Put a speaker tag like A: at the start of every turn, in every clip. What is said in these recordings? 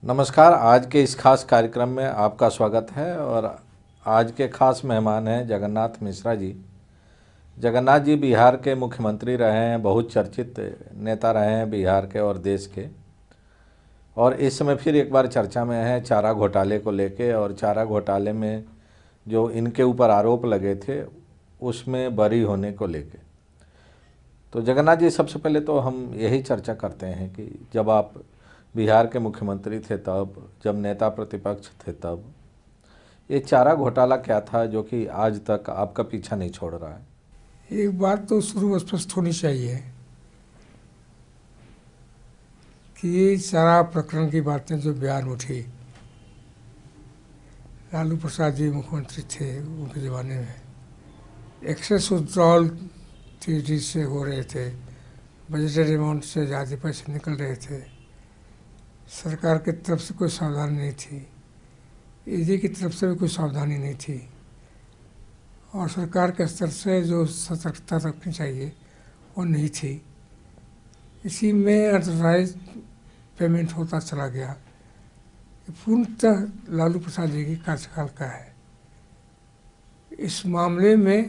A: नमस्कार। आज के इस खास कार्यक्रम में आपका स्वागत है और आज के खास मेहमान हैं जगन्नाथ मिश्रा जी। जगन्नाथ जी बिहार के मुख्यमंत्री रहे हैं, बहुत चर्चित नेता रहे हैं बिहार के और देश के, और इस समय फिर एक बार चर्चा में है चारा घोटाले को लेके। और चारा घोटाले में जो इनके ऊपर आरोप लगे थे उसमें बरी होने को लेके। तो जगन्नाथ जी, सबसे पहले तो हम यही चर्चा करते हैं कि जब आप बिहार के मुख्यमंत्री थे तब, जब नेता प्रतिपक्ष थे तब, ये चारा घोटाला क्या था जो कि आज तक आपका पीछा नहीं छोड़ रहा है?
B: एक बात तो शुरू में स्पष्ट होनी चाहिए कि ये चारा प्रकरण की बातें जो बिहार में उठी, लालू प्रसाद जी मुख्यमंत्री थे उनके ज़माने में एक्सेस विड्रॉल तेजी से हो रहे थे, बजटेड अमाउंट से ज़्यादा पैसे निकल रहे थे, सरकार की तरफ से कोई सावधानी नहीं थी, ईडी की तरफ से भी कोई सावधानी नहीं थी, और सरकार के स्तर से जो सतर्कता रखनी चाहिए वो नहीं थी। इसी में अनऑथराइज पेमेंट होता चला गया। पूर्णतः लालू प्रसाद जी की कार्यकाल का है। इस मामले में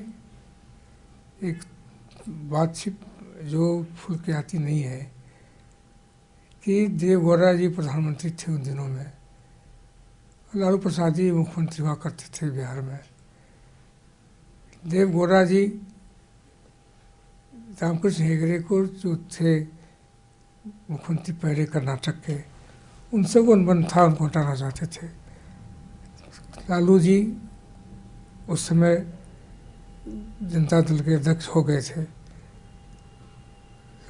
B: एक बातचीत जो फूल के आती नहीं है कि देवगौड़ा जी प्रधानमंत्री थे उन दिनों में, लालू प्रसाद जी मुख्यमंत्री हुआ करते थे बिहार में। देवगौड़ा जी रामकृष्ण हेगड़े को जो थे मुख्यमंत्री पहले कर्नाटक के, उनसे वो अनबन था, उनको हटाना चाहते थे। लालू जी उस समय जनता दल के अध्यक्ष हो गए थे।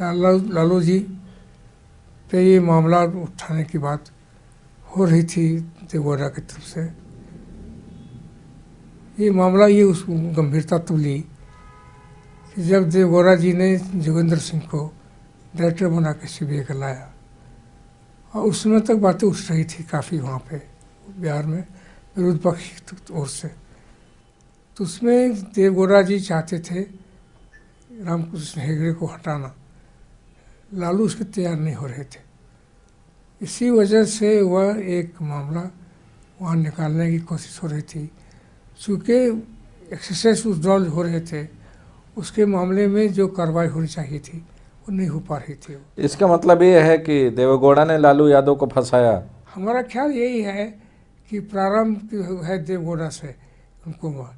B: लालू जी पे ये मामला उठाने की बात हो रही थी देवगौड़ा की तरफ से। ये मामला ये उस गंभीरता तब ली कि जब देवगौड़ा जी ने जोगेंद्र सिंह को डायरेक्टर बना के सीबीआई का लाया, और उस समय तक बातें उठ रही थी काफ़ी वहाँ पे बिहार में विरोध पक्ष की ओर से। तो उसमें देवगौड़ा जी चाहते थे रामकृष्ण हेगड़े को हटाना, लालू उसके तैयार नहीं हो रहे थे। इसी वजह से वह एक मामला वहाँ निकालने की कोशिश हो रही थी। चूँकि एक्सेस विड्रॉल हो रहे थे, उसके मामले में जो कार्रवाई होनी चाहिए थी वो नहीं हो पा रही थी।
A: इसका मतलब ये है कि देवेगौड़ा ने लालू यादव को फंसाया?
B: हमारा ख्याल यही है कि प्रारंभ है देवगौड़ा से उनको,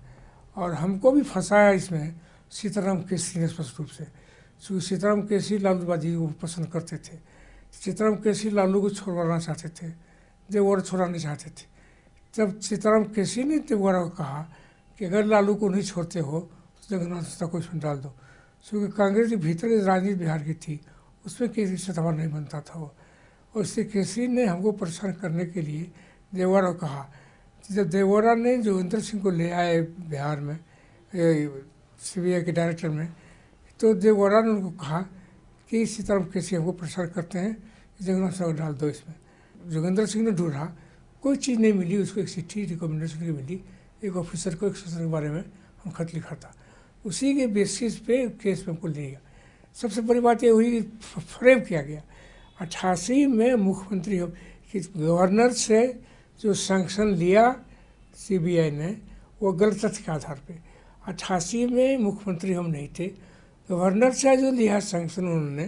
B: और हमको भी फंसाया इसमें सीताराम केसरी ने स्पष्ट रूप से। क्योंकि सीताराम केसरी लालूबाजी को पसंद करते थे। सीताराम केसरी लालू को छोड़वाना चाहते थे, देवगौड़ा छोड़ाना चाहते थे। जब सीताराम केसरी ने देवगौड़ा को कहा कि अगर लालू को नहीं छोड़ते हो तो जगन्नाथ को इसमें डाल दो, क्योंकि कांग्रेस के भीतर की राजनीति बिहार की थी, उसमें केसरी से दबाव नहीं बनता था वो। और इससे केसरी ने हमको परेशान करने के लिए देवगौड़ा को कहा। जब देवगौड़ा ने जोगेंद्र सिंह को ले आए बिहार में सीबीआई के डायरेक्टर में, तो देवगौड़ा ने उनको कहा कि सीताराम केसरी हमको परेशान करते हैं, जगन्नाथ को डाल दो इसमें। जोगेंद्र सिंह ने ढूंढा, कोई चीज़ नहीं मिली उसको। एक चिट्ठी रिकमेंडेशन की मिली एक ऑफिसर को, एक सेशन के बारे में हम खत लिखा था, उसी के बेसिस पे केस में हमको लिया। सबसे बड़ी बात ये हुई कि फ्रेम किया गया 88 में मुख्यमंत्री कि गवर्नर से जो सैंक्शन लिया सीबीआई ने वो गलत तथ्य के आधार पे। 88 में मुख्यमंत्री हम नहीं थे, गवर्नर से जो लिया सैंक्शन उन्होंने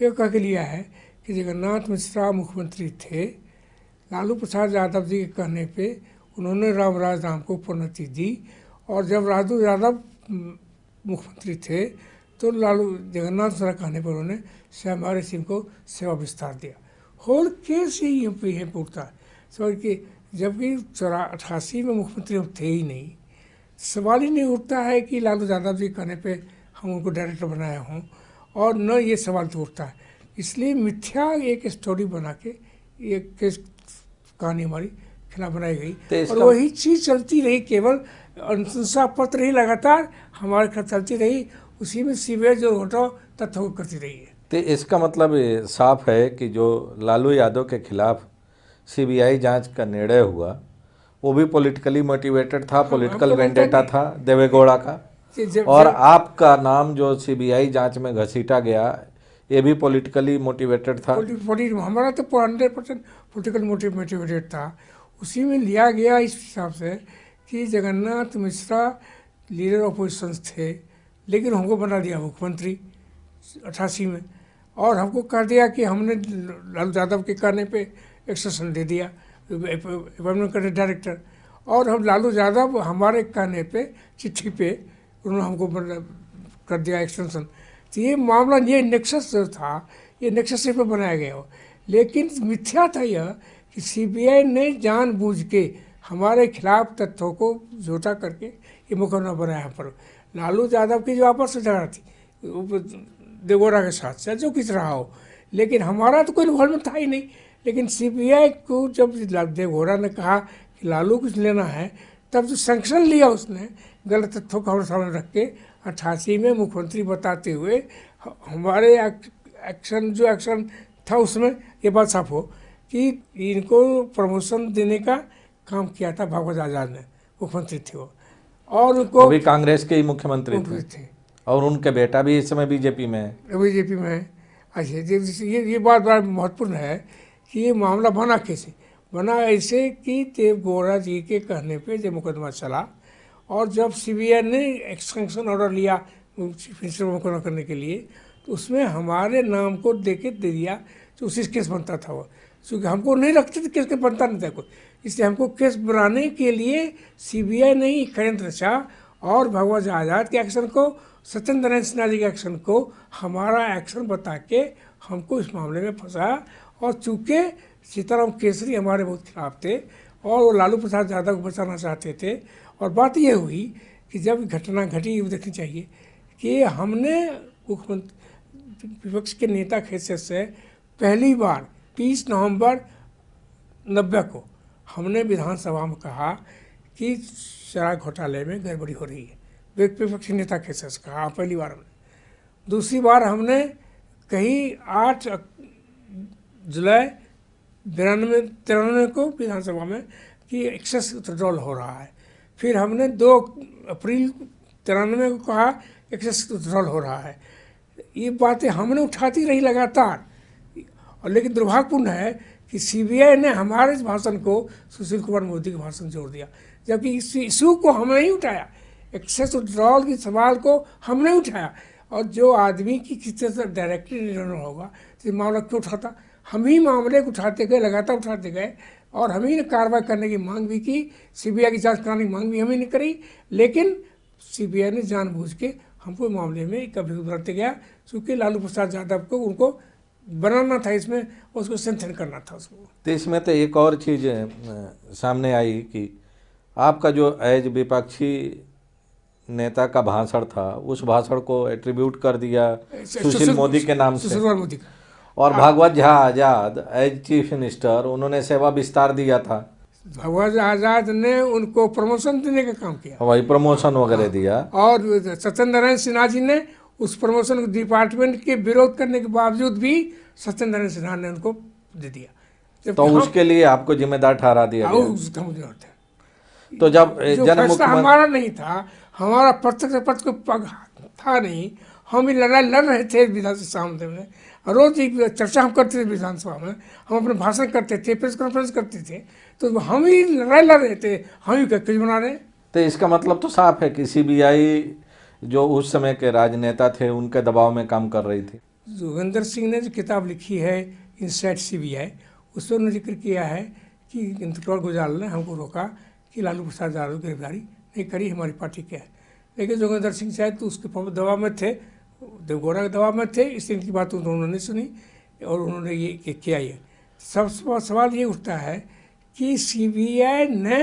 B: वो कह के लिया है कि जगन्नाथ मिश्रा मुख्यमंत्री थे, लालू प्रसाद यादव जी के कहने पे उन्होंने रामराज राम को प्रोन्नति दी, और जब लालू यादव मुख्यमंत्री थे तो लालू जगन्नाथ मिश्रा कहने पर उन्होंने श्यामारी सिंह को सेवा विस्तार दिया। होल केस ही है पूछता है सवाल कि जबकि 88 में मुख्यमंत्री हम थे ही नहीं, सवाल ही नहीं उठता है कि लालू यादव जी कहने पे हम उनको डायरेक्टर बनाया हूँ, और न ये सवाल तो उठता है। इसलिए मिथ्या एक स्टोरी बना के ये केस कहानी हमारी खिलाफ बनाई गई, और वही चीज़ चलती रही। केवल अनुशंसा पत्र ही लगातार हमारे खिलाफ चलती रही, उसी में सीबीआई जो घटाओ तथ्य करती रही है।
A: तो इसका मतलब साफ है कि जो लालू यादव के खिलाफ सीबीआई जांच का निर्णय हुआ वो भी पॉलिटिकली मोटिवेटेड था, पॉलिटिकल वेंडेटा था देवेगौड़ा का, और आपका नाम जो सीबीआई जांच में घसीटा गया, ये भी पॉलिटिकली मोटिवेटेड था।
B: हमारा तो 100% पोलिटिकल मोटिवेटेड था। उसी में लिया गया इस हिसाब से कि जगन्नाथ मिश्रा लीडर ऑपोजिशन थे, लेकिन हमको बना दिया मुख्यमंत्री 88 में, और हमको कह दिया कि हमने लालू यादव के कहने पे एक्सेशन दे दिया अपॉइंटमेंट करने डायरेक्टर, और हम लालू यादव हमारे कहने पे चिट्ठी पे उन्होंने हमको कर दिया एक्सटेंशन। तो ये मामला, ये नेक्सस जो था, ये नेक्सस पे बनाया गया हो, लेकिन मिथ्या था यह कि सीबीआई ने जानबूझ के हमारे खिलाफ तथ्यों को झूठा करके ये मुकदमा बनाया पर। लालू यादव की जो आपस में झगड़ा थी देवगौड़ा के साथ से जो कुछ रहा हो, लेकिन हमारा तो कोई इन्वॉल्वमेंट था ही नहीं। लेकिन सीबीआई को जब देवगौड़ा ने कहा कि लालू कुछ लेना है, तब जो सैंक्शन लिया उसने गलत तथ्यों को हमारे सामने रख के 88 में मुख्यमंत्री बताते हुए हमारे एक्शन था उसमें ये बात साफ हो कि इनको प्रमोशन देने का काम किया था भगवत आजाद ने, मुख्यमंत्री थे वो, और उनको
A: भी कांग्रेस के ही मुख्यमंत्री थे और उनके बेटा भी इस समय बीजेपी में है।
B: बीजेपी में है। अच्छा, ये बात बड़ा महत्वपूर्ण है कि ये मामला बना कैसे, बना ऐसे कि देवगौड़ा जी के कहने पे जब मुकदमा चला और जब सीबीआई ने एक्सटेंशन ऑर्डर लिया चीफ मिनिस्टर को मुकदमा करने के लिए, तो उसमें हमारे नाम को दे दिया, तो उसी केस बनता था वो, क्योंकि हमको नहीं रखते थे केस के बनता नहीं था कोई, इसलिए हमको केस बनाने के लिए सीबीआई ने ही षड्यंत्र रचा और भगवत आजाद के एक्शन को, सत्येंद्र नारायण सिन्हा जी के एक्शन को हमारा एक्शन बता के हमको इस मामले में फंसाया। और चूँकि सीताराम केसरी हमारे बहुत खिलाफ थे और वो लालू प्रसाद यादव को बचाना चाहते थे, और बात ये हुई कि जब घटना घटी, ये देखनी चाहिए कि हमने मुख्यमंत्री विपक्ष के नेता की हैसियत से पहली बार 30 नवंबर 90 को हमने विधानसभा में कहा कि शराब घोटाले में गड़बड़ी हो रही है, विपक्षी नेता की हैसियत से कहा पहली बार हमने। दूसरी बार हमने कही 8 जुलाई 93 को विधानसभा में कि एक्सेस विथड्रॉल हो रहा है। फिर हमने 2 अप्रैल 93 को कहा एक्सेस विथड्रॉल हो रहा है। ये बातें हमने उठाती रही लगातार, और लेकिन दुर्भाग्यपूर्ण है कि सीबीआई ने हमारे इस भाषण को सुशील कुमार मोदी के भाषण जोड़ दिया, जबकि इस इशू को हमने ही उठाया, एक्सेस विथड्रॉल के सवाल को हमने उठाया। और जो आदमी की किसी तरह डायरेक्टली निर्णय होगा तो मामला क्यों उठाता, हम ही मामले को उठाते गए, लगातार उठाते गए, और हम ही ने कार्रवाई करने की मांग भी की, सीबीआई की जांच कराने की मांग भी हम ही ने करी, लेकिन सीबीआई ने जानबूझ के हमको मामले में कभी उभरते गया, क्योंकि लालू प्रसाद यादव को उनको बनाना था, इसमें उसको स्ट्रेंथन करना था उसको।
A: तो इसमें तो एक और चीज़ सामने आई कि आपका जो एज विपक्षी नेता का भाषण था, उस भाषण को एट्रीब्यूट कर दिया सुशील मोदी के नाम से,
B: मोदी का,
A: और Bhagavat Jha Azad as chief minister उन्होंने सेवा विस्तार दिया था।
B: भगवत आजाद ने उनको प्रमोशन देने का काम किया,
A: वही प्रमोशन वगैरह दिया,
B: और सत्येंद्र नारायण सिन्हा जी ने उस प्रमोशन डिपार्टमेंट के विरोध करने के बावजूद भी सत्येंद्र नारायण सिन्हा ने उनको दे दिया,
A: तो उसके लिए आपको जिम्मेदार ठहरा दिया गया। तो जब
B: हमारा नहीं था, हमारा प्रत्यक्ष पक्ष को पग था नहीं, हम ही लड़ाई लड़ रहे थे विधानसभा में, रोज ही चर्चा हम करते थे विधानसभा में, हम अपने भाषण करते थे, प्रेस कॉन्फ्रेंस करते थे, तो हम ही लड़ाई लड़ रहे थे, हम ही केस बना रहे।
A: तो इसका मतलब तो साफ है कि सीबीआई जो उस समय के राजनेता थे उनके दबाव में काम कर रही थी।
B: जोगेंद्र सिंह ने जो किताब लिखी है इनसाइड सीबीआई, उसमें उन्होंने जिक्र किया है कि इंतजार गुजराल ने हमको रोका कि लालू प्रसाद यादव की गिरफ्तारी नहीं करी, हमारी पार्टी क्या है, लेकिन जोगेंद्र सिंह शायद तो उसके दबाव में थे, देवगौड़ा के दबाव में थे, इसलिए इनकी बात उन्होंने नहीं सुनी और उन्होंने ये किया। ये सब सवाल ये उठता है कि सीबीआई ने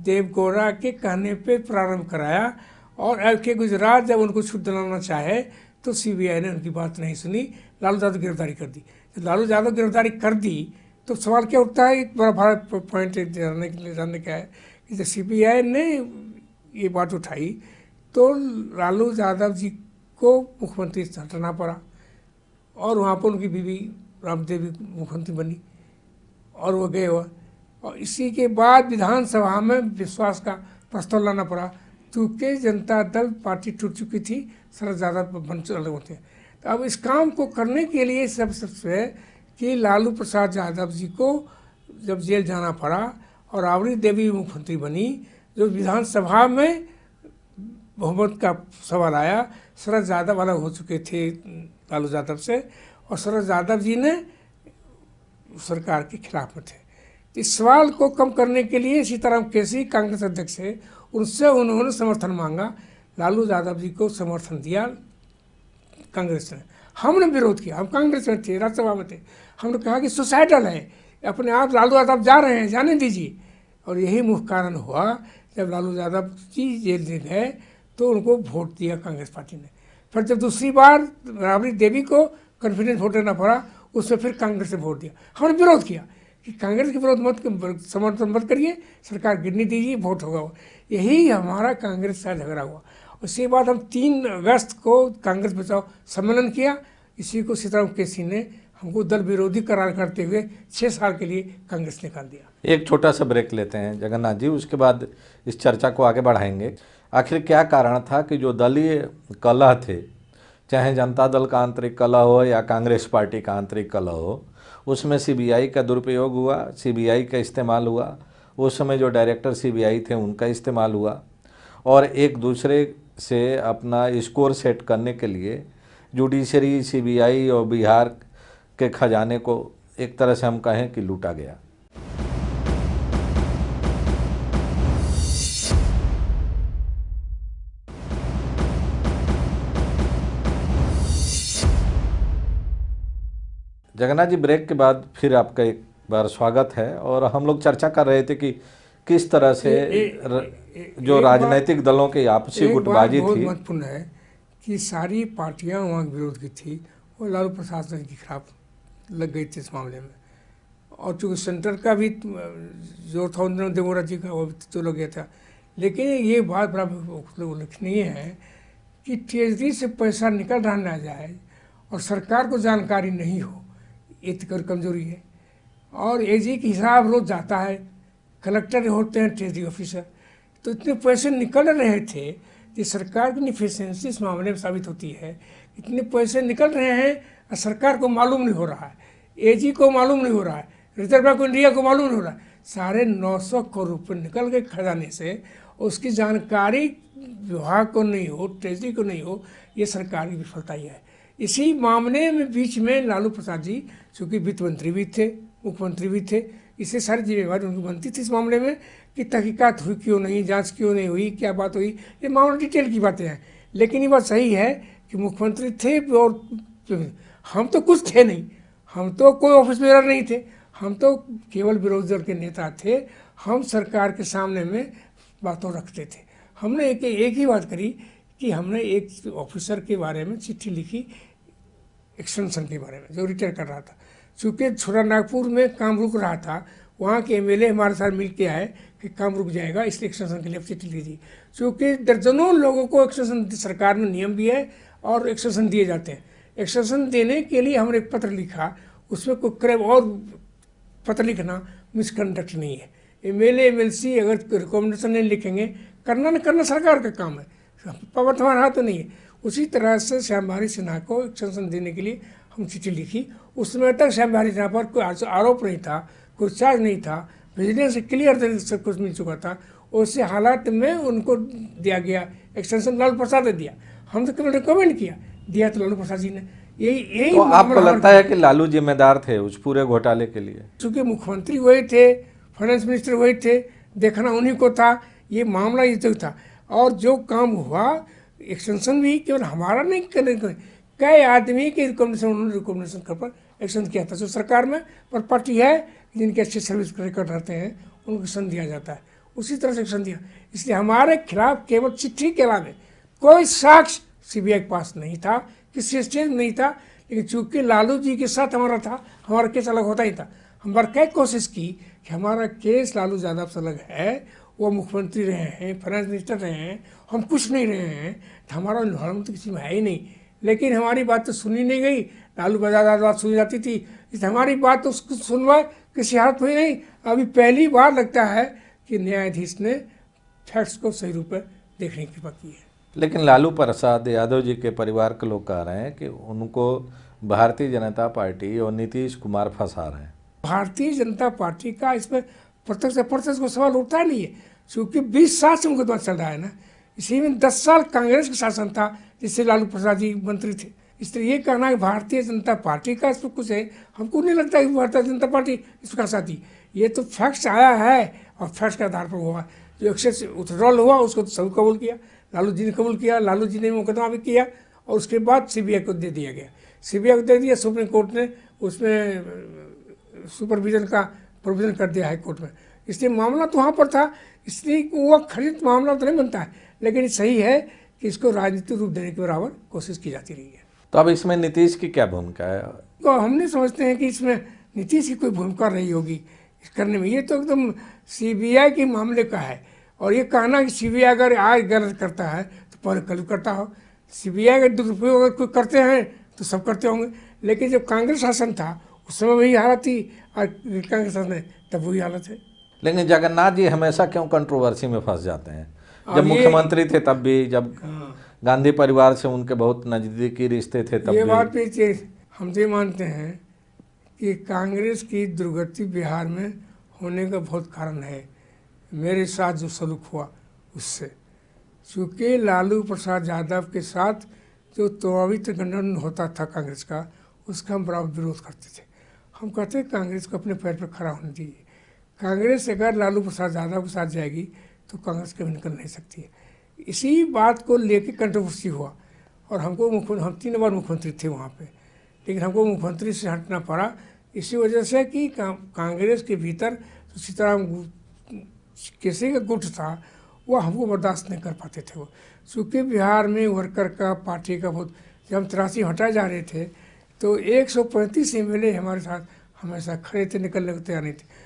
B: देवगौड़ा के कहने पे प्रारंभ कराया, और अब के गुजरात जब उनको छूट दिलाना चाहे तो सीबीआई ने उनकी बात नहीं सुनी, लालू यादव की गिरफ्तारी कर दी। जब लालू यादव की गिरफ्तारी कर दी तो सवाल क्या उठता है, एक बड़ा पॉइंट जानने का है कि जब सीबीआई ने ये बात उठाई तो लालू यादव जी को मुख्यमंत्री से हटना पड़ा, और वहाँ पर उनकी बीवी रामदेवी मुख्यमंत्री बनी और वो गए हुआ, और इसी के बाद विधानसभा में विश्वास का प्रस्ताव लाना पड़ा, क्योंकि जनता दल पार्टी टूट चुकी थी, शरद यादव बन चले होते। तो अब इस काम को करने के लिए सबसे कि लालू प्रसाद यादव जी को जब जेल जाना पड़ा और राबड़ी देवी मुख्यमंत्री बनी, जो विधानसभा में बहुमत का सवाल आया, शरद यादव अलग हो चुके थे लालू यादव से, और शरद यादव जी ने सरकार के खिलाफ में थे। इस सवाल को कम करने के लिए सीताराम केसी कांग्रेस अध्यक्ष है, उनसे उन्होंने समर्थन मांगा, लालू यादव जी को समर्थन दिया कांग्रेस ने। हमने विरोध किया, हम कांग्रेस में थे, राज्यसभा में थे, हमने कहा कि सुसाइडल है, अपने आप लालू यादव जा रहे हैं, जाने दीजिए। और यही मुख्य कारण हुआ, जब लालू यादव जी जेल में गए तो उनको वोट दिया कांग्रेस पार्टी ने। फिर जब दूसरी बार राबड़ी देवी को कॉन्फिडेंस वोट देना पड़ा, उसमें फिर कांग्रेस ने वोट दिया। हमने विरोध किया कि कांग्रेस के विरोध मत, समर्थन मत करिए, सरकार गिरने दीजिए, वोट होगा। यही हमारा कांग्रेस से झगड़ा हुआ। उसके बाद हम 3 अगस्त को कांग्रेस बचाओ सम्मेलन किया। इसी को सीताराम केसी ने हमको दल विरोधी करार करते हुए 6 साल के लिए कांग्रेस निकाल दिया।
A: एक छोटा सा ब्रेक लेते हैं जगन्नाथ जी, उसके बाद इस चर्चा को आगे बढ़ाएंगे। आखिर क्या कारण था कि जो दलीय कलह थे, चाहे जनता दल का आंतरिक कलह हो या कांग्रेस पार्टी का आंतरिक कलह हो, उसमें सीबीआई का दुरुपयोग हुआ, सीबीआई का इस्तेमाल हुआ, उस समय जो डायरेक्टर सीबीआई थे उनका इस्तेमाल हुआ, और एक दूसरे से अपना स्कोर सेट करने के लिए जुडिशरी, सीबीआई और बिहार के खजाने को एक तरह से हम कहें कि लूटा गया। जगन्नाथ जी, ब्रेक के बाद फिर आपका एक बार स्वागत है। और हम लोग चर्चा कर रहे थे कि किस तरह से जो राजनीतिक दलों की आपसी गुटबाजी
B: बहुत
A: थी,
B: महत्वपूर्ण है कि सारी पार्टियां वहाँ विरोध की थी, वो लालू प्रसाद के खिलाफ लग गई थी इस मामले में। और चूँकि सेंटर का भी जोर था उन दिनों, देवोरा जी का, वो भी तो लग गया था। लेकिन ये बात बड़ा उल्लेखनीय है कि ट्रेजरी से पैसा निकल रहा ना जाए और सरकार को जानकारी नहीं हो, ये तो कमजोरी है। और एजी की हिसाब रोज जाता है, कलेक्टर होते हैं ट्रेजरी ऑफिसर, तो इतने पैसे निकल रहे थे कि सरकार की इफिशिएंसी इस मामले में साबित होती है। इतने पैसे निकल रहे हैं और सरकार को मालूम नहीं हो रहा है, एजी को मालूम नहीं हो रहा है, रिजर्व बैंक ऑफ इंडिया को मालूम नहीं हो रहा है। साढ़े 900 करोड़ रुपये निकल गए खजाने से, उसकी जानकारी विभाग को नहीं हो, ट्रेजरी को नहीं हो, ये सरकार की विफलता ही है। इसी मामले में बीच में लालू प्रसाद जी चूँकि वित्त मंत्री भी थे, मुख्यमंत्री भी थे, इससे सारी जिम्मेवारी उनकी बनती थी इस मामले में कि तहकीकात हुई क्यों नहीं, जांच क्यों नहीं हुई, क्या बात हुई, ये मामला डिटेल की बातें हैं। लेकिन ये बात सही है कि मुख्यमंत्री थे और हम तो कुछ थे नहीं, हम तो कोई ऑफिस बेरर नहीं थे, हम तो केवल विरोधी दल के नेता थे। हम सरकार के सामने में बातों रखते थे। हमने एक ही बात करी कि हमने एक ऑफिसर के बारे में चिट्ठी लिखी, एक्सटेंशन के बारे में, जो रिटायर कर रहा था। चूँकि छोटा नागपुर में काम रुक रहा था, वहाँ के एमएलए हमारे साथ मिल के आए कि काम रुक जाएगा, इसलिए एक्सटेंशन के लिए चिट्ठी ली थी। चूँकि दर्जनों लोगों को एक्सटेंशन सरकार में नियम भी है और एक्सटेंशन दिए जाते हैं। एक्सटेंशन देने के लिए हमने एक पत्र लिखा, उसमें कोई क्राइम और पत्र लिखना मिसकंडक्ट नहीं है। एमएलए एमएलसी अगर रिकमेंडेशन नहीं लिखेंगे, करना न करना सरकार का काम है, पावर हमारा हाथ तो नहीं है। उसी तरह से श्याम बिहारी सिन्हा को एक्सटेंशन देने के लिए हम चिट्ठी लिखी। उस समय तक श्याम बिहारी सिन्हा पर कोई आरोप नहीं था, कोई चार्ज नहीं था, विजिलेंस से क्लियर सब कुछ मिल चुका था। उससे हालात में उनको दिया गया एक्सटेंशन, लालू प्रसाद ने दिया, हम तो केवल रिकमेंड किया, दिया तो लालू प्रसाद जी ने। यही
A: तो आपको लगता है कि लालू जिम्मेदार थे उस पूरे घोटाले के लिए?
B: चूँकि मुख्यमंत्री वही थे, फाइनेंस मिनिस्टर वही थे, देखना उन्हीं को था, ये मामला ये तो था। और जो काम हुआ, एक्सटेंशन भी केवल हमारा नहीं करने, कई आदमी के रिकमेंडेशन, उन्होंने रिकमेंडेशन कर पर एक्शन किया था। जो सरकार में पर पार्टी है जिनके अच्छे सर्विस रिकॉर्ड रहते हैं, उनको एक्शन दिया जाता है, उसी तरह से एक्शन दिया। इसलिए हमारे खिलाफ केवल चिट्ठी के अलावा कोई साक्ष्य सीबीआई के पास नहीं था, किसी स्टेज में नहीं था। लेकिन चूँकि लालू जी के साथ हमारा था, हमारा केस अलग होता ही था। हम बरकैद कोशिश की कि हमारा केस लालू यादव से अलग है, वो मुख्यमंत्री रहे हैं, फाइनेंस मिनिस्टर रहे हैं, हम कुछ नहीं रहे हैं, तो हमारा इन्वॉल्वमेंट तो किसी में है ही नहीं। लेकिन हमारी बात तो सुनी नहीं गई, लालू यादव बात सुनी जाती थी, इसलिए हमारी बात तो उसको सुनवाई किसी हालत हुई नहीं। अभी पहली बार लगता है कि न्यायाधीश ने फैक्ट्स को सही रूप में देखने की कृपा की है।
A: लेकिन लालू प्रसाद यादव जी के परिवार के लोग कह रहे हैं कि उनको भारतीय जनता पार्टी और नीतीश कुमार फंसा रहे हैं।
B: भारतीय जनता पार्टी का इसमें प्रत्यक्ष अप्रत्यक्ष को सवाल उठता नहीं है, क्योंकि 20 साल से मुकदमा चल रहा है ना। इसी में 10 साल कांग्रेस का शासन था जिससे लालू प्रसाद जी मंत्री थे। इसलिए ये कहना कि भारतीय जनता पार्टी का इसमें कुछ है, हमको नहीं लगता कि भारतीय जनता पार्टी इसमें फंसाती। ये तो फैक्ट्स आया है और फैक्ट्स के आधार पर हुआ। जो एक्सेस विथड्रॉल हुआ उसको तो सब कबूल किया, लालू जी ने कबूल किया, लालू जी ने मुकदमा भी किया और उसके बाद सीबीआई को दे दिया गया। सीबीआई को दे दिया, सुप्रीम कोर्ट ने उसमें सुपरविजन का प्रोविजन कर दिया हाई कोर्ट में। इसलिए मामला तो वहाँ पर था, इसलिए वो खरीद मामला तो नहीं बनता है, लेकिन सही है कि इसको राजनीतिक रूप देने के बराबर कोशिश की जाती रही है।
A: तो अब इसमें नीतीश की क्या भूमिका है?
B: तो हमने समझते हैं कि इसमें नीतीश की कोई भूमिका रही होगी इस करने में। ये तो एकदम सीबीआई के मामले का है, और ये कहना कि सीबीआई अगर आज गलत करता है तो पहले कल भी करता हो। सीबीआई का दुरुपयोग अगर कोई करते हैं तो सब करते होंगे, लेकिन जब कांग्रेस शासन था उस समय वही हालत थी, और कांग्रेस शासन है तब वही हालत है।
A: लेकिन जगन्नाथ जी हमेशा क्यों कंट्रोवर्सी में फंस जाते हैं? जब मुख्यमंत्री थे तब भी, जब गांधी परिवार से उनके बहुत नज़दीकी रिश्ते थे तब
B: ये
A: भी।
B: बात भी हम तो मानते हैं कि कांग्रेस की दुर्गति बिहार में होने का बहुत कारण है मेरे साथ जो सलूक हुआ उससे। चूँकि लालू प्रसाद यादव के साथ जो त्वरित गठबंधन होता था कांग्रेस का, उसका हम बराबर विरोध करते थे। हम कहते हैं कांग्रेस को अपने पैर पर खड़ा होने दीजिए। कांग्रेस अगर लालू प्रसाद यादव के साथ जाएगी तो कांग्रेस कभी निकल नहीं सकती है। इसी बात को लेकर कंट्रोवर्सी हुआ, और हमको हम 3 बार मुख्यमंत्री थे वहाँ पे, लेकिन हमको मुख्यमंत्री से हटना पड़ा इसी वजह से कि कांग्रेस के भीतर तो सीताराम कैसे का गुट था वो हमको बर्दाश्त नहीं कर पाते थे वो। चूँकि बिहार में वर्कर का पार्टी का बहुत, जब हम 83 हटाए जा रहे थे तो 135 एमएलए हमारे साथ हमेशा खड़े थे, निकलने को तैयार नहीं थे।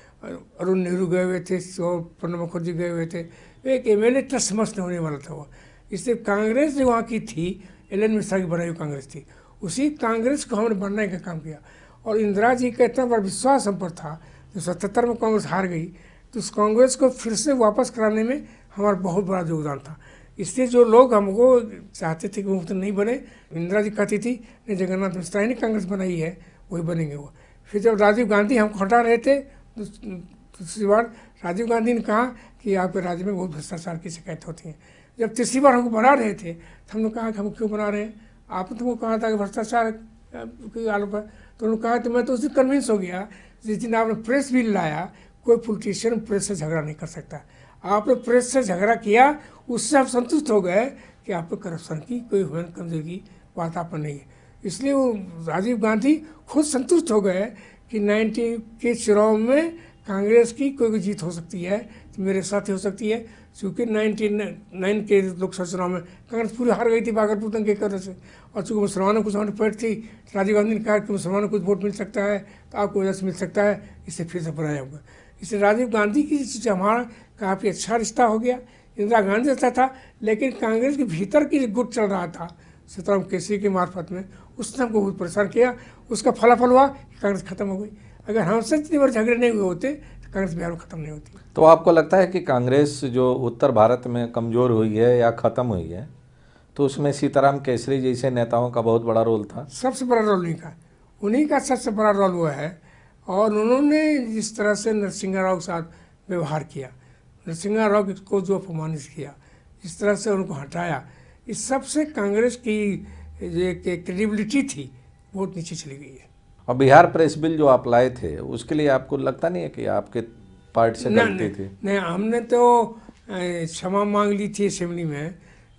B: अरुण नेहरू गए हुए थे और प्रणब मुखर्जी गए हुए थे, एक एमएलए टस मस नहीं होने वाला था वो। इसलिए कांग्रेस जो वहाँ की थी, एल.एन. मिश्रा की बनाई हुई कांग्रेस थी, उसी कांग्रेस को हमने बनने का काम किया। और इंदिरा जी का इतना बड़ा विश्वास हम पर था, जो 77 में कांग्रेस हार गई तो उस कांग्रेस को फिर से वापस कराने में हमारा बहुत बड़ा योगदान था। इसलिए जो लोग हमको चाहते थे कि मुफ्त नहीं बने, इंदिरा जी कहती थी नहीं, जगन्नाथ मिश्रा ही ने कांग्रेस बनाई है, वही बनेंगे वो। फिर जब राजीव गांधी हमको हटा रहे थे दूसरी बार, राजीव गांधी ने कहा कि आपके राज्य में बहुत भ्रष्टाचार की शिकायत होती है। जब तीसरी बार हमको बना रहे थे तो हमने कहा कि हम क्यों बना रहे हैं, आपने तुमको कहा था कि भ्रष्टाचार की आरोप है। तो उन्होंने कहा तो मैं तो उससे कन्विंस हो गया, जिस दिन आपने प्रेस बिल लाया, कोई पॉलिटिशियन प्रेस से झगड़ा नहीं कर सकता, आपने प्रेस से झगड़ा किया, उससे आप संतुष्ट हो गए कि आप पे करप्शन की कोई कमजोरी की बात आप नहीं है। इसलिए वो राजीव गांधी खुद संतुष्ट हो गए कि 90 के चुनाव में कांग्रेस की कोई जीत हो सकती है तो मेरे साथ ही हो सकती है। चूँकि 99 के लोकसभा चुनाव में कांग्रेस पूरी हार गई थी बागरपुतन के कारण से, और चूँकि मुसलमानों को वोट पैठ थी, राजीव गांधी ने कहा कि मुसलमानों को कुछ वोट मिल सकता है तो आपको वजह से मिल सकता है, इससे फिर से बनाया होगा। इसलिए राजीव गांधी की से हमारा काफ़ी अच्छा रिश्ता हो गया। इंदिरा गांधी अच्छा था, लेकिन कांग्रेस के भीतर की गुट चल रहा था सीताराम केसरी के मार्फत में, उसने हमको बहुत परेशान किया। उसका फलाफल हुआ कि कांग्रेस खत्म हो गई। अगर हमसे इतनी बार झगड़े नहीं हुए होते तो कांग्रेस बिहार में खत्म नहीं होती।
A: तो आपको लगता है कि कांग्रेस जो उत्तर भारत में कमज़ोर हुई है या ख़त्म हुई है, तो उसमें सीताराम केसरी जैसे नेताओं का बहुत बड़ा रोल था?
B: सबसे बड़ा रोल उन्हीं का सबसे बड़ा रोल हुआ है। और उन्होंने जिस तरह से नरसिंह राव के साथ व्यवहार किया, नरसिंह राव को जो अपमानित किया, जिस तरह से उनको हटाया, इस सबसे कांग्रेस की जो क्रेडिबिलिटी थी बहुत नीचे चली गई है।
A: और बिहार प्रेस बिल जो आप लाए थे उसके लिए आपको लगता नहीं है कि आपके पार्टी से गलती थी?
B: नहीं, हमने तो क्षमा मांग ली थी असेंबली में।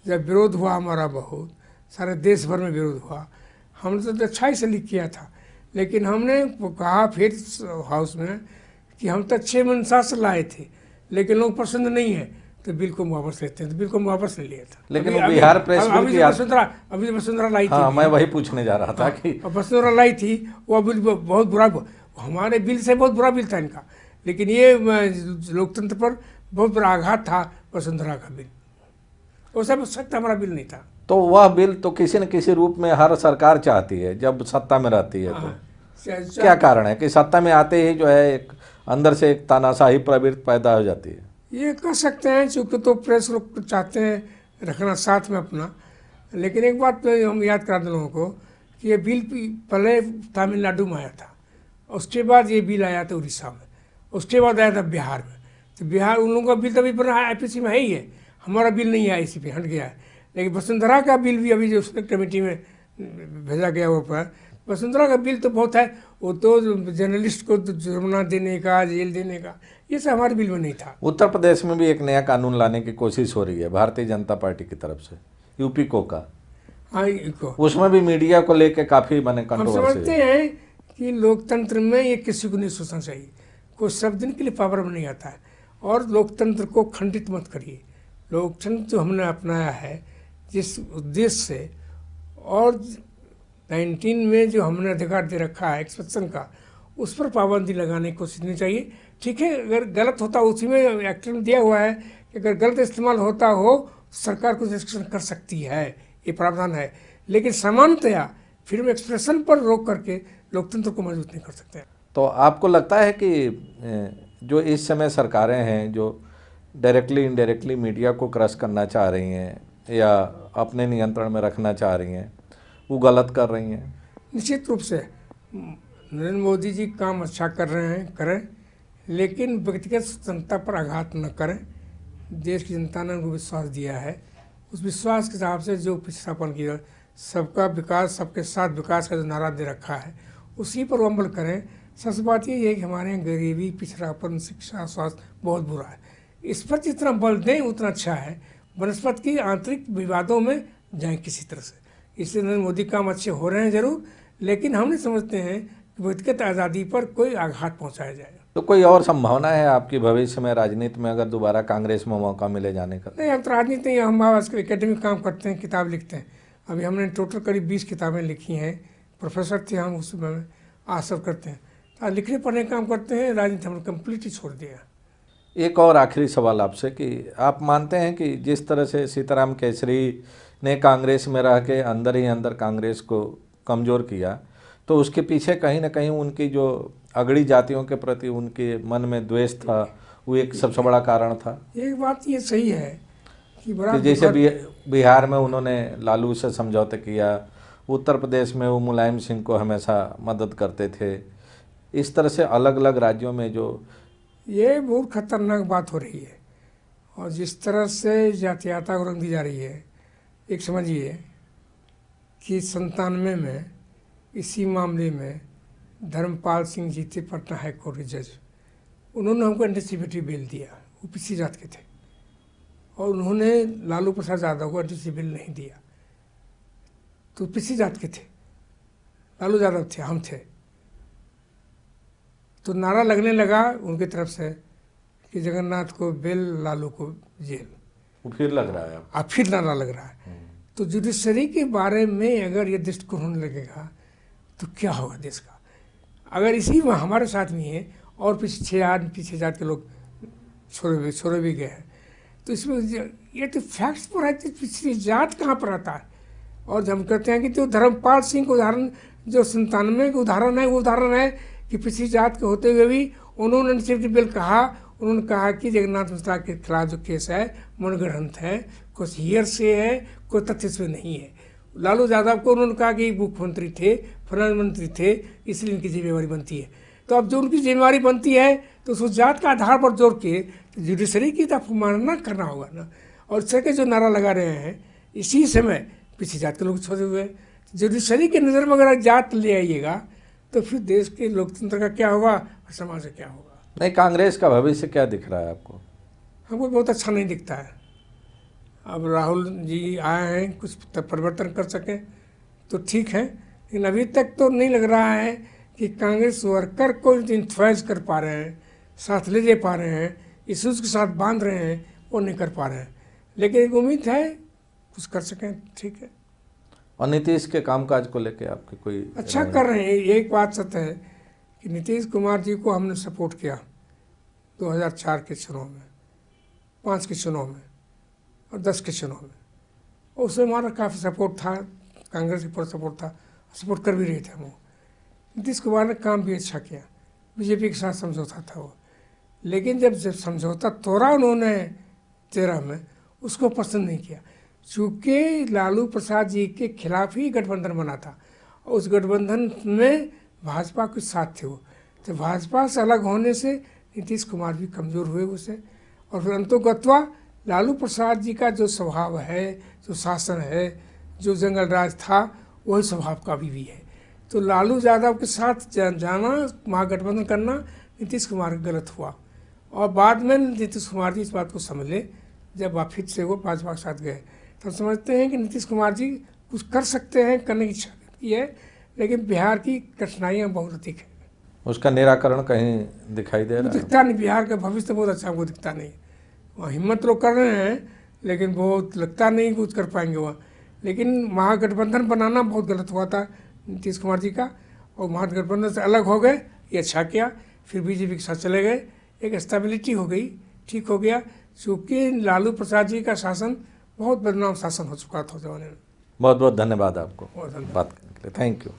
B: जब विरोध हुआ हमारा, बहुत सारे देश भर में विरोध हुआ, हमने तो अच्छाई से लिख किया था, लेकिन हमने कहा फिर हाउस में कि हम तो अच्छे मनसा से लाए थे, लेकिन लोग पसंद नहीं है तो बिल को वापस लेते हैं, तो बिल को वापस ले लिया था।
A: लेकिन वो बिहार प्रेस बिल की
B: अभी वसुंधरा लाई थी।
A: हाँ, मैं वही पूछने जा रहा था कि
B: वसुंधरा लाई थी, वो बिल बहुत बुरा, हमारे बिल से बहुत बुरा बिल था इनका, लेकिन ये लोकतंत्र पर बहुत बड़ा आघात था वसुंधरा का बिल। वो सब सख्त हमारा बिल नहीं था।
A: तो वह बिल तो किसी न किसी रूप में हर सरकार चाहती है जब सत्ता में रहती है। तो क्या कारण है कि सत्ता में आते ही जो है एक अंदर से एक तानाशाही प्रवृत्ति पैदा हो जाती है?
B: ये कह सकते हैं, चूँकि तो प्रेस लोग चाहते हैं रखना साथ में अपना। लेकिन एक बात तो हम याद करा दें लोगों को कि ये बिल पहले तमिलनाडु में आया था, उसके बाद ये बिल आया था उड़ीसा में, उसके बाद आया था बिहार में। तो बिहार उन लोगों का बिल तो अभी बना IPC में है ही है, हमारा बिल नहीं है, इसी पे हट गया है। लेकिन वसुंधरा का बिल भी अभी जो सेलेक्ट कमेटी में भेजा गया वो पर, वसुंधरा का बिल तो बहुत है, वो तो जर्नलिस्ट को जुर्माना देने का, जेल देने का, ये सब हमारे बिल में नहीं था।
A: उत्तर प्रदेश में भी एक नया कानून लाने की कोशिश हो रही है भारतीय जनता पार्टी की तरफ से, यूपी का।
B: हाँ, इनको
A: उसमें भी मीडिया को लेके काफी बने
B: हम
A: कंट्रोवर्सी
B: समझते हैं कि लोकतंत्र में ये किसी को नहीं सोचना चाहिए, कोई सब दिन के लिए पावर में नहीं आता है। और लोकतंत्र को खंडित मत करिए। लोकतंत्र जो हमने अपनाया है जिस उद्देश्य से, और 19 में जो हमने अधिकार दे रखा है एक्सप्रेशन का, उस पर पाबंदी लगाने की कोशिश नहीं चाहिए। ठीक है, अगर गलत होता, उसी में एक्ट में दिया हुआ है कि अगर गलत इस्तेमाल होता हो सरकार कुछ एक्शन कर सकती है, ये प्रावधान है। लेकिन सामान्यतया फ्रीडम एक्सप्रेशन पर रोक करके लोकतंत्र को मजबूत नहीं कर सकते।
A: तो आपको लगता है कि जो इस समय सरकारें हैं जो डायरेक्टली इनडायरेक्टली मीडिया को क्रश करना चाह रही हैं या अपने नियंत्रण में रखना चाह रही हैं, वो गलत कर रही हैं?
B: निश्चित रूप से नरेंद्र मोदी जी काम अच्छा कर रहे हैं, करें, लेकिन व्यक्तिगत स्वतंत्रता पर आघात न करें। देश की जनता ने उनको विश्वास दिया है, उस विश्वास के हिसाब से जो पिछड़ापन की, सबका विकास सबके साथ विकास का जो नारा दे रखा है उसी पर वो अमल करें। सच बात ये है कि हमारे यहाँ गरीबी, पिछड़ापन, शिक्षा, स्वास्थ्य बहुत बुरा है। इस पर जितना बल दें उतना अच्छा है। बनस्पत की आंतरिक विवादों में जाएं किसी तरह से। इसलिए नरेंद्र मोदी काम अच्छे हो रहे हैं जरूर, लेकिन हम नहीं समझते हैं कि व्यक्तिगत आज़ादी पर कोई आघात पहुँचाया जाए।
A: तो कोई और संभावना है आपकी भविष्य में राजनीति में, अगर दोबारा कांग्रेस में मौका मिले जाने का?
B: नहीं, हम तो राजनीति नहीं, हम आजकल एकेडमिक काम करते हैं, किताब लिखते हैं। अभी हमने टोटल करीब 20 किताबें लिखी हैं। प्रोफेसर थे हम, उसमें आसर करते हैं, तो लिखने पढ़ने का काम करते हैं। राजनीति हमने कम्प्लीटली छोड़ दिया।
A: एक और आखिरी सवाल आपसे कि आप मानते हैं कि जिस तरह से सीताराम केसरी ने कांग्रेस में रह के अंदर ही अंदर कांग्रेस को कमज़ोर किया, तो उसके पीछे कहीं ना कहीं उनकी जो अगड़ी जातियों के प्रति उनके मन में द्वेष था, वो एक सबसे बड़ा कारण था?
B: एक बात ये सही है कि बड़ा
A: कि जैसे बिहार में उन्होंने लालू से समझौते किया, उत्तर प्रदेश में वो मुलायम सिंह को हमेशा मदद करते थे, इस तरह से अलग अलग राज्यों में जो
B: ये बहुत खतरनाक बात हो रही है। और जिस तरह से जातीयता को रंग दी जा रही है, एक समझिए कि 97 में इसी मामले में धर्मपाल सिंह जी थे, पटना हाई कोर्ट के जज, उन्होंने हमको एंटीसिपेटरी बिल दिया। वो पिछड़ी जात के थे और उन्होंने लालू प्रसाद यादव को एंटीसिपेटरी बिल नहीं दिया। तो पिछड़ी जात के थे, लालू यादव थे, हम थे। तो नारा लगने लगा उनकी तरफ से कि जगन्नाथ को बेल, लालू को जेल।
A: वो फिर लग रहा है
B: अब फिर नारा लग रहा है। तो जुडिशरी के बारे में अगर ये दृष्टिकोण होने लगेगा तो क्या होगा देश का? अगर इसी में हमारे साथ में है और पीछे जात के लोग छोड़े भी गए हैं, तो इसमें ये तो फैक्ट्स पर है कि पिछड़ी जात कहाँ पर आता है। और हम कहते हैं कि जो धर्मपाल सिंह का उदाहरण, जो 97 का उदाहरण है, वो उदाहरण है कि पिछड़ी जात के होते हुए भी उन्होंने एंटीसिपेटरी बिल कहा। उन्होंने कहा कि जगन्नाथ मिश्रा के खिलाफ जो केस है मनगढ़ंत है, कुछ हियर से है, कोई तथ्य से नहीं है। लालू यादव को उन्होंने कहा कि मुख्यमंत्री थे, प्रधानमंत्री थे, इसलिए इनकी जिम्मेवारी बनती है। तो अब जो उनकी जिम्मेवारी बनती है तो उस जात का आधार पर जोड़ के जुडिशरी की अवमानना करना होगा ना। और इस तरह के जो नारा लगा रहे हैं, इसी समय पिछड़ी जात के लोग छोड़े हुए हैं। जुडिशरी के नज़र में अगर जात ले आइएगा तो फिर देश के लोकतंत्र का क्या होगा और समाज का क्या होगा?
A: नहीं, कांग्रेस का भविष्य क्या दिख रहा है आपको?
B: हमको बहुत अच्छा नहीं दिखता है। अब राहुल जी आए हैं, कुछ परिवर्तन कर सकें तो ठीक है, लेकिन अभी तक तो नहीं लग रहा है कि कांग्रेस वर्कर को इन्फ्लुएंस कर पा रहे हैं, साथ ले पा रहे हैं, इश्यूज़ के साथ बांध रहे हैं, वो नहीं कर पा रहे हैं। लेकिन एक उम्मीद है कुछ कर सकें, ठीक है।
A: और नीतीश के कामकाज को लेके आपके कोई?
B: अच्छा कर रहे हैं। एक बात सत्य है कि नीतीश कुमार जी को हमने सपोर्ट किया 2004 के चुनाव में, 5 के चुनाव में और 10 के चुनाव में। उसमें हमारा काफ़ी सपोर्ट था, कांग्रेस के ऊपर सपोर्ट था, सपोर्ट कर भी रहे थे हम। नीतीश कुमार ने काम भी अच्छा किया, बीजेपी के साथ समझौता था वो। लेकिन जब समझौता तोड़ा उन्होंने 13 में, उसको पसंद नहीं किया। चूँकि लालू प्रसाद जी के खिलाफ ही गठबंधन बना था, और उस गठबंधन में भाजपा के साथ थे वो, तो भाजपा से अलग होने से नीतीश कुमार भी कमज़ोर हुए उसे। और फिर अंतोगत्वा लालू प्रसाद जी का जो स्वभाव है, जो शासन है, जो जंगल राज था, वही स्वभाव का भी है। तो लालू यादव के साथ जाना, महागठबंधन करना नीतीश कुमार का गलत हुआ। और बाद में नीतीश कुमार जी इस बात को समझे, जब फिर से वो भाजपा के साथ गए, तब समझते हैं कि नीतीश कुमार जी कुछ कर सकते हैं, करने की इच्छा की है, लेकिन बिहार की कठिनाइयाँ बहुत अधिक है।
A: उसका निराकरण कहीं दिखाई दे रहा है?
B: दिखता नहीं, बिहार का भविष्य बहुत अच्छा हमको दिखता नहीं। वहाँ हिम्मत लोग कर रहे हैं, लेकिन बहुत लगता नहीं कुछ कर पाएंगे वहाँ। लेकिन महागठबंधन बनाना बहुत गलत हुआ था नीतीश कुमार जी का, और महागठबंधन से अलग हो गए, ये अच्छा किया। फिर बीजेपी के साथ चले गए, एक स्टेबिलिटी हो गई, ठीक हो गया। चूँकि लालू प्रसाद जी का शासन बहुत बदनाम शासन हो चुका था उस जमाने में।
A: बहुत बहुत धन्यवाद आपको
B: बहुत धन्यवाद।
A: बात करने के लिए। Thank you.